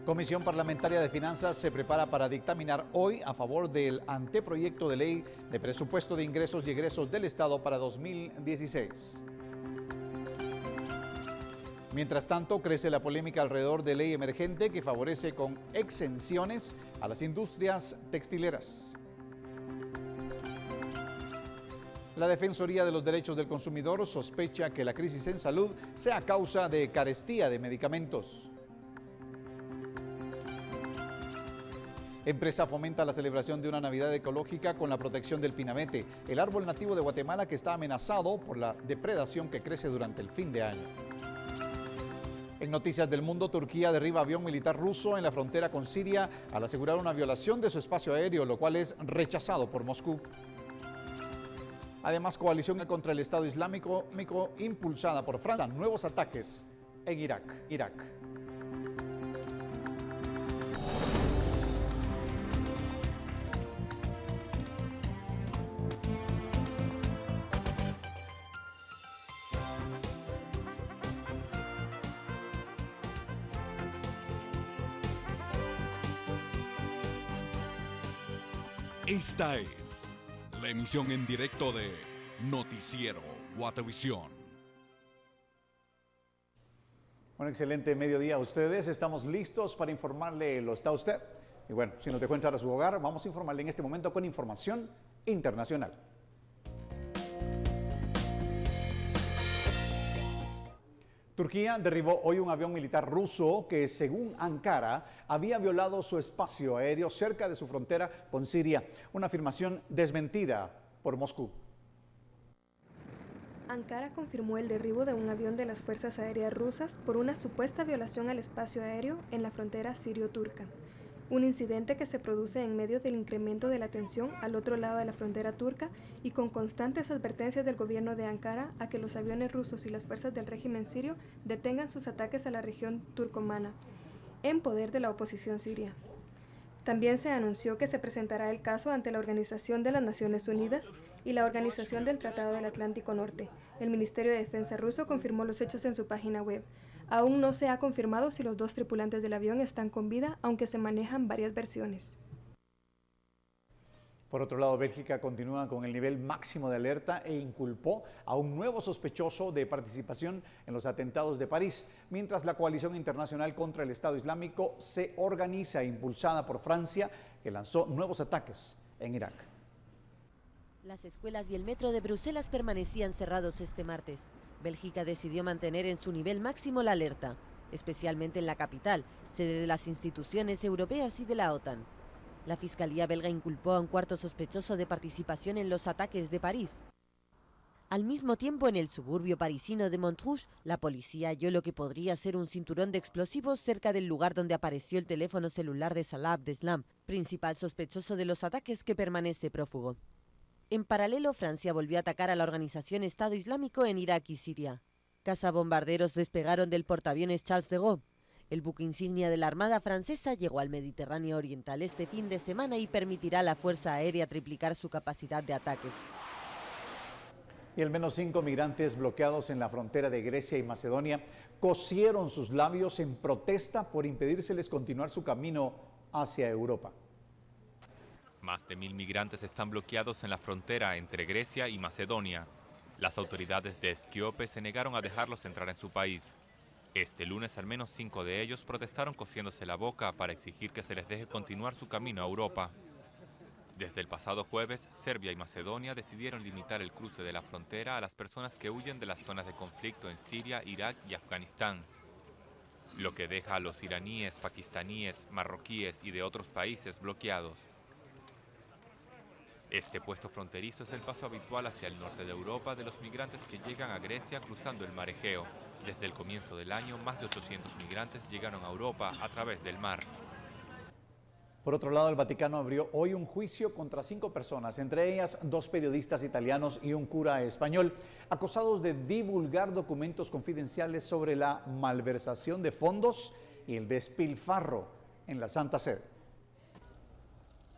Comisión Parlamentaria de Finanzas se prepara para dictaminar hoy a favor del anteproyecto de ley de presupuesto de ingresos y egresos del Estado para 2016. Mientras tanto, crece la polémica alrededor de ley emergente que favorece con exenciones a las industrias textileras. La Defensoría de los Derechos del Consumidor sospecha que la crisis en salud sea a causa de carestía de medicamentos. Empresa fomenta la celebración de una Navidad ecológica con la protección del pinamete, el árbol nativo de Guatemala que está amenazado por la depredación que crece durante el fin de año. En Noticias del Mundo, Turquía derriba avión militar ruso en la frontera con Siria al asegurar una violación de su espacio aéreo, lo cual es rechazado por Moscú. Además, coalición contra el Estado Islámico impulsada por Francia, nuevos ataques en Irak. Esta es la emisión en directo de Noticiero Guatevisión. Un excelente mediodía a ustedes. Estamos listos para informarle, ¿lo está usted? Y bueno, si nos dejó entrar a su hogar, vamos a informarle en este momento con información internacional. Turquía derribó hoy un avión militar ruso que, según Ankara, había violado su espacio aéreo cerca de su frontera con Siria. Una afirmación desmentida por Moscú. Ankara confirmó el derribo de un avión de las Fuerzas Aéreas rusas por una supuesta violación al espacio aéreo en la frontera sirio-turca. Un incidente que se produce en medio del incremento de la tensión al otro lado de la frontera turca y con constantes advertencias del gobierno de Ankara a que los aviones rusos y las fuerzas del régimen sirio detengan sus ataques a la región turcomana, en poder de la oposición siria. También se anunció que se presentará el caso ante la Organización de las Naciones Unidas y la Organización del Tratado del Atlántico Norte. El Ministerio de Defensa ruso confirmó los hechos en su página web. Aún no se ha confirmado si los dos tripulantes del avión están con vida, aunque se manejan varias versiones. Por otro lado, Bélgica continúa con el nivel máximo de alerta e inculpó a un nuevo sospechoso de participación en los atentados de París, mientras la coalición internacional contra el Estado Islámico se organiza, impulsada por Francia, que lanzó nuevos ataques en Irak. Las escuelas y el metro de Bruselas permanecían cerrados este martes. Bélgica decidió mantener en su nivel máximo la alerta, especialmente en la capital, sede de las instituciones europeas y de la OTAN. La Fiscalía belga inculpó a un cuarto sospechoso de participación en los ataques de París. Al mismo tiempo, en el suburbio parisino de Montrouge, la policía halló lo que podría ser un cinturón de explosivos cerca del lugar donde apareció el teléfono celular de Salah Abdeslam, principal sospechoso de los ataques que permanece prófugo. En paralelo, Francia volvió a atacar a la organización Estado Islámico en Irak y Siria. Cazabombarderos despegaron del portaaviones Charles de Gaulle. El buque insignia de la Armada francesa llegó al Mediterráneo Oriental este fin de semana y permitirá a la Fuerza Aérea triplicar su capacidad de ataque. Y al menos 5 migrantes bloqueados en la frontera de Grecia y Macedonia cosieron sus labios en protesta por impedírseles continuar su camino hacia Europa. Más de 1000 migrantes están bloqueados en la frontera entre Grecia y Macedonia. Las autoridades de Skiope se negaron a dejarlos entrar en su país. Este lunes al menos 5 de ellos protestaron cosiéndose la boca para exigir que se les deje continuar su camino a Europa. Desde el pasado jueves, Serbia y Macedonia decidieron limitar el cruce de la frontera a las personas que huyen de las zonas de conflicto en Siria, Irak y Afganistán, lo que deja a los iraníes, pakistaníes, marroquíes y de otros países bloqueados. Este puesto fronterizo es el paso habitual hacia el norte de Europa de los migrantes que llegan a Grecia cruzando el mar Egeo. Desde el comienzo del año, más de 800 migrantes llegaron a Europa a través del mar. Por otro lado, el Vaticano abrió hoy un juicio contra 5 personas, entre ellas 2 periodistas italianos y un cura español, acusados de divulgar documentos confidenciales sobre la malversación de fondos y el despilfarro en la Santa Sede.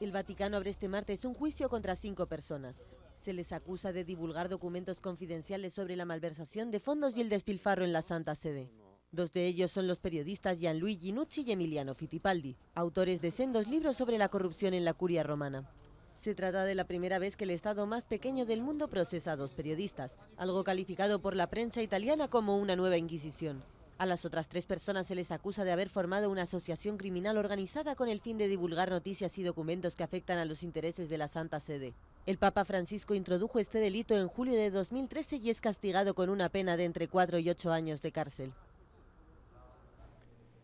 El Vaticano abre este martes un juicio contra 5 personas. Se les acusa de divulgar documentos confidenciales sobre la malversación de fondos y el despilfarro en la Santa Sede. Dos de ellos son los periodistas Gianluigi Nucci y Emiliano Fittipaldi, autores de sendos libros sobre la corrupción en la Curia romana. Se trata de la primera vez que el Estado más pequeño del mundo procesa a dos periodistas, algo calificado por la prensa italiana como una nueva Inquisición. A las otras 3 personas se les acusa de haber formado una asociación criminal organizada con el fin de divulgar noticias y documentos que afectan a los intereses de la Santa Sede. El Papa Francisco introdujo este delito en julio de 2013 y es castigado con una pena de entre 4 y 8 años de cárcel.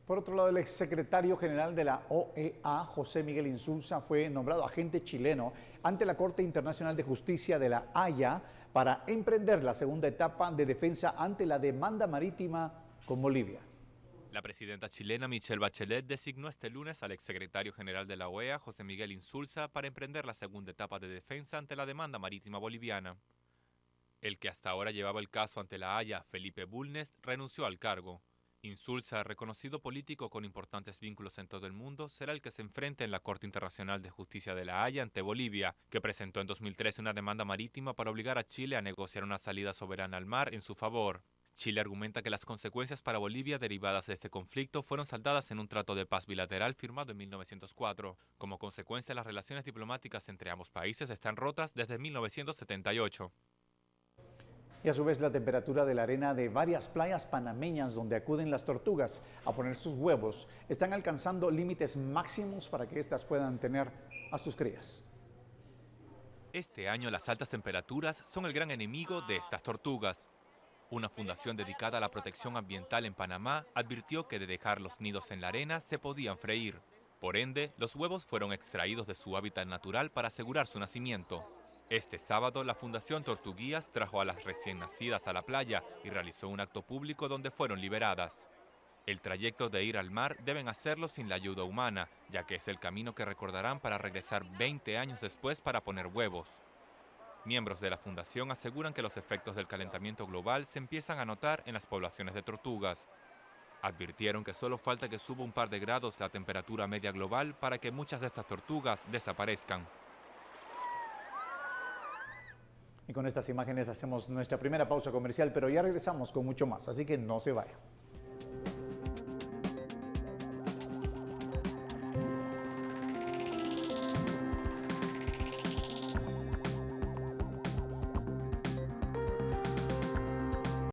Por otro lado, el exsecretario general de la OEA, José Miguel Insulza, fue nombrado agente chileno ante la Corte Internacional de Justicia de La Haya para emprender la segunda etapa de defensa ante la demanda marítima con Bolivia. La presidenta chilena Michelle Bachelet designó este lunes al exsecretario general de la OEA, José Miguel Insulza, para emprender la segunda etapa de defensa ante la demanda marítima boliviana. El que hasta ahora llevaba el caso ante La Haya, Felipe Bulnes, renunció al cargo. Insulza, reconocido político con importantes vínculos en todo el mundo, será el que se enfrente en la Corte Internacional de Justicia de La Haya ante Bolivia, que presentó en 2013 una demanda marítima para obligar a Chile a negociar una salida soberana al mar en su favor. Chile argumenta que las consecuencias para Bolivia derivadas de este conflicto fueron saldadas en un trato de paz bilateral firmado en 1904. Como consecuencia, las relaciones diplomáticas entre ambos países están rotas desde 1978. Y a su vez la temperatura de la arena de varias playas panameñas donde acuden las tortugas a poner sus huevos están alcanzando límites máximos para que éstas puedan tener a sus crías. Este año las altas temperaturas son el gran enemigo de estas tortugas. Una fundación dedicada a la protección ambiental en Panamá advirtió que de dejar los nidos en la arena se podían freír. Por ende, los huevos fueron extraídos de su hábitat natural para asegurar su nacimiento. Este sábado, la Fundación Tortuguías trajo a las recién nacidas a la playa y realizó un acto público donde fueron liberadas. El trayecto de ir al mar deben hacerlo sin la ayuda humana, ya que es el camino que recordarán para regresar 20 años después para poner huevos. Miembros de la fundación aseguran que los efectos del calentamiento global se empiezan a notar en las poblaciones de tortugas. Advirtieron que solo falta que suba un par de grados la temperatura media global para que muchas de estas tortugas desaparezcan. Y con estas imágenes hacemos nuestra primera pausa comercial, pero ya regresamos con mucho más, así que no se vaya.